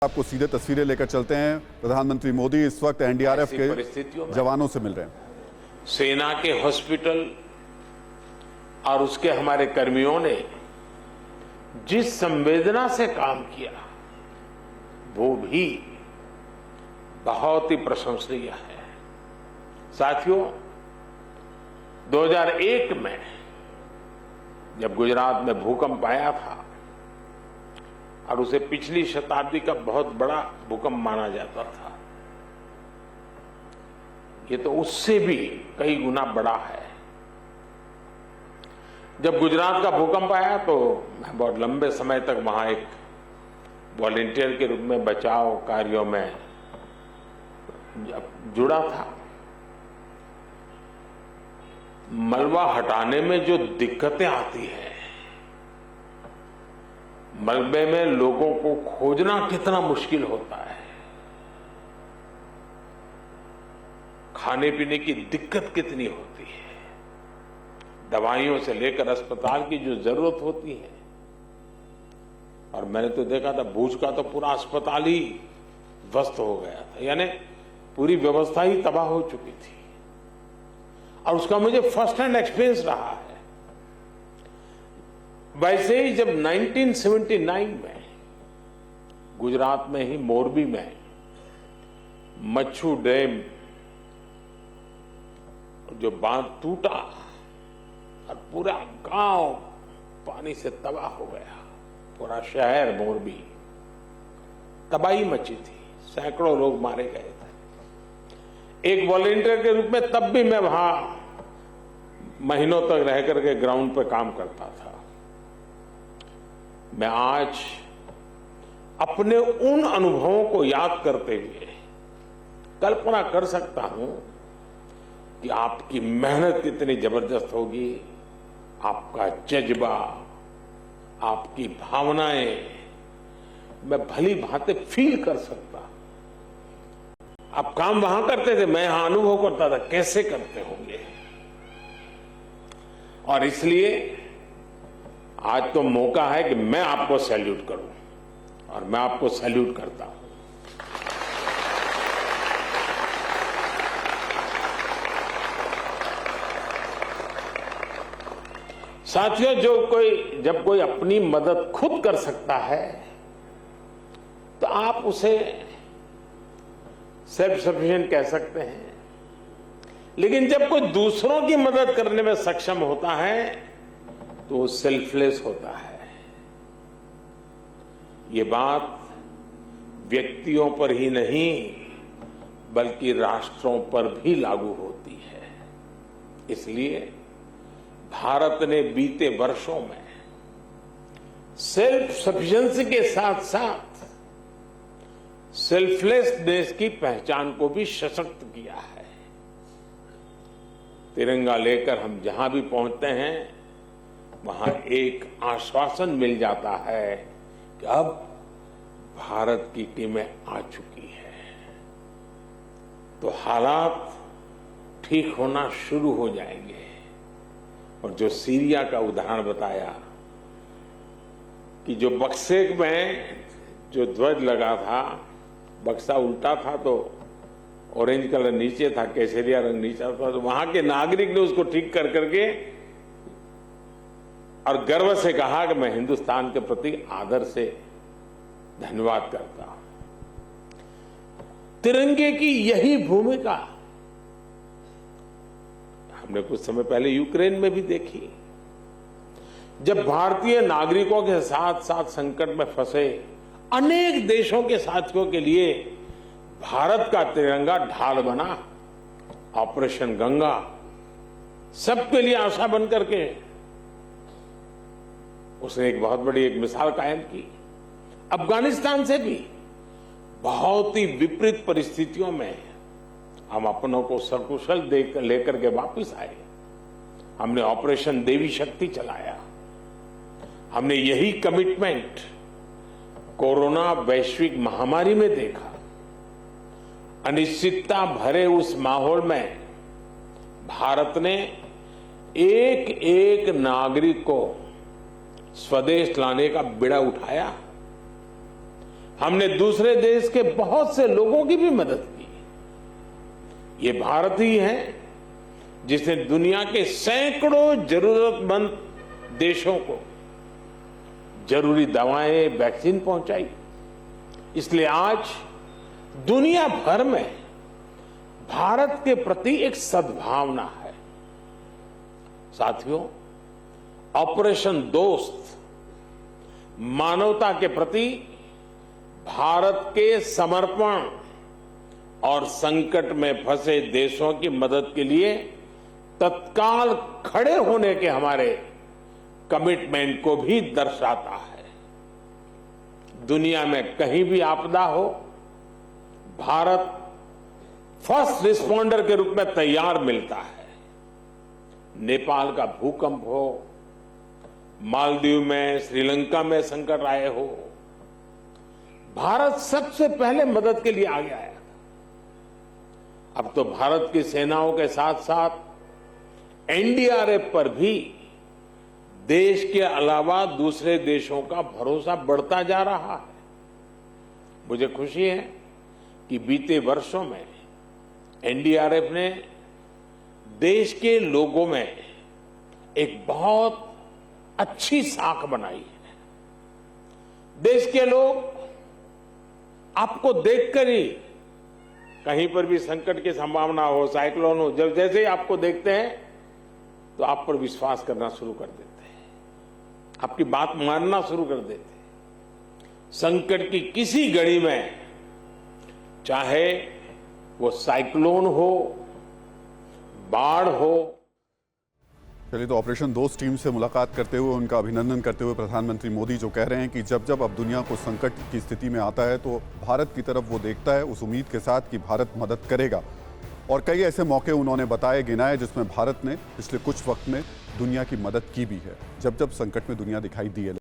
आपको सीधे तस्वीरें लेकर चलते हैं। प्रधानमंत्री मोदी इस वक्त एनडीआरएफ के जवानों से मिल रहे हैं। सेना के हॉस्पिटल और उसके हमारे कर्मियों ने जिस संवेदना से काम किया वो भी बहुत ही प्रशंसनीय है। साथियों, 2001 में जब गुजरात में भूकंप आया था और उसे पिछली शताब्दी का बहुत बड़ा भूकंप माना जाता था, ये तो उससे भी कई गुना बड़ा है। जब गुजरात का भूकंप आया तो मैं बहुत लंबे समय तक वहां एक वॉलंटियर के रूप में बचाव कार्यों में जुड़ा था। मलबा हटाने में जो दिक्कतें आती हैं, मलबे में लोगों को खोजना कितना मुश्किल होता है, खाने पीने की दिक्कत कितनी होती है, दवाइयों से लेकर अस्पताल की जो जरूरत होती है। और मैंने तो देखा था भूज का तो पूरा अस्पताल ही ध्वस्त हो गया था, यानी पूरी व्यवस्था ही तबाह हो चुकी थी। और उसका मुझे फर्स्ट हैंड एक्सपीरियंस रहा है। वैसे ही जब 1979 में गुजरात में ही मोरबी में मच्छू डैम जो बांध टूटा और पूरा गांव पानी से तबाह हो गया, पूरा शहर मोरबी तबाही मची थी, सैकड़ों लोग मारे गए थे। एक वॉलंटियर के रूप में तब भी मैं वहां महीनों तक रह करके ग्राउंड पर काम करता था। मैं आज अपने उन अनुभवों को याद करते हुए कल्पना कर सकता हूं कि आपकी मेहनत कितनी जबरदस्त होगी, आपका जज्बा, आपकी भावनाएं मैं भली भांति फील कर सकता। आप काम वहां करते थे, मैं यहां अनुभव करता था कैसे करते होंगे। और इसलिए आज तो मौका है कि मैं आपको सैल्यूट करूं और मैं आपको सैल्यूट करता हूं। साथियों, जब कोई अपनी मदद खुद कर सकता है तो आप उसे सेल्फ सफिशिएंट कह सकते हैं, लेकिन जब कोई दूसरों की मदद करने में सक्षम होता है तो वो सेल्फलेस होता है। ये बात व्यक्तियों पर ही नहीं बल्कि राष्ट्रों पर भी लागू होती है। इसलिए भारत ने बीते वर्षों में सेल्फ सफिशिएंसी के साथ साथ सेल्फलेसनेस की पहचान को भी सशक्त किया है। तिरंगा लेकर हम जहां भी पहुंचते हैं वहां एक आश्वासन मिल जाता है कि अब भारत की टीमें आ चुकी है, तो हालात ठीक होना शुरू हो जाएंगे। और जो सीरिया का उदाहरण बताया कि जो बक्से में जो ध्वज लगा था, बक्सा उल्टा था तो ऑरेंज कलर नीचे था, केसरिया रंग नीचे था, तो वहां के नागरिक ने उसको ठीक कर करके और गर्व से कहा कि मैं हिंदुस्तान के प्रति आदर से धन्यवाद करता हूं। तिरंगे की यही भूमिका हमने कुछ समय पहले यूक्रेन में भी देखी। जब भारतीय नागरिकों के साथ साथ संकट में फंसे अनेक देशों के साथियों के लिए भारत का तिरंगा ढाल बना। ऑपरेशन गंगा सबके लिए आशा बन करके उसने एक बहुत बड़ी मिसाल कायम की। अफगानिस्तान से भी बहुत ही विपरीत परिस्थितियों में हम अपनों को सकुशल लेकर के वापस आए। हमने ऑपरेशन देवी शक्ति चलाया। हमने यही कमिटमेंट कोरोना वैश्विक महामारी में देखा। अनिश्चितता भरे उस माहौल में भारत ने एक एक नागरिक को स्वदेश लाने का बीड़ा उठाया। हमने दूसरे देश के बहुत से लोगों की भी मदद की। ये भारत ही है जिसने दुनिया के सैकड़ों जरूरतमंद देशों को जरूरी दवाएं, वैक्सीन पहुंचाई। इसलिए आज दुनिया भर में भारत के प्रति एक सद्भावना है। साथियों, ऑपरेशन दोस्त मानवता के प्रति भारत के समर्पण और संकट में फंसे देशों की मदद के लिए तत्काल खड़े होने के हमारे कमिटमेंट को भी दर्शाता है। दुनिया में कहीं भी आपदा हो, भारत फर्स्ट रिस्पॉन्डर के रूप में तैयार मिलता है। नेपाल का भूकंप हो, मालदीव में, श्रीलंका में संकट आए हो, भारत सबसे पहले मदद के लिए आगे आया था। अब तो भारत की सेनाओं के साथ साथ एनडीआरएफ पर भी देश के अलावा दूसरे देशों का भरोसा बढ़ता जा रहा है। मुझे खुशी है कि बीते वर्षों में एनडीआरएफ ने देश के लोगों में एक बहुत अच्छी साख बनाई है। देश के लोग आपको देखकर ही, कहीं पर भी संकट की संभावना हो, साइक्लोन हो, जब जैसे ही आपको देखते हैं तो आप पर विश्वास करना शुरू कर देते हैं, आपकी बात मानना शुरू कर देते हैं। संकट की किसी घड़ी में, चाहे वो साइक्लोन हो, बाढ़ हो। चलिए, तो ऑपरेशन दोस्त टीम से मुलाकात करते हुए उनका अभिनंदन करते हुए प्रधानमंत्री मोदी जो कह रहे हैं कि जब जब अब दुनिया को संकट की स्थिति में आता है तो भारत की तरफ वो देखता है उस उम्मीद के साथ कि भारत मदद करेगा। और कई ऐसे मौके उन्होंने बताए, गिनाए, जिसमें भारत ने पिछले कुछ वक्त में दुनिया की मदद की भी है, जब जब संकट में दुनिया दिखाई दी है।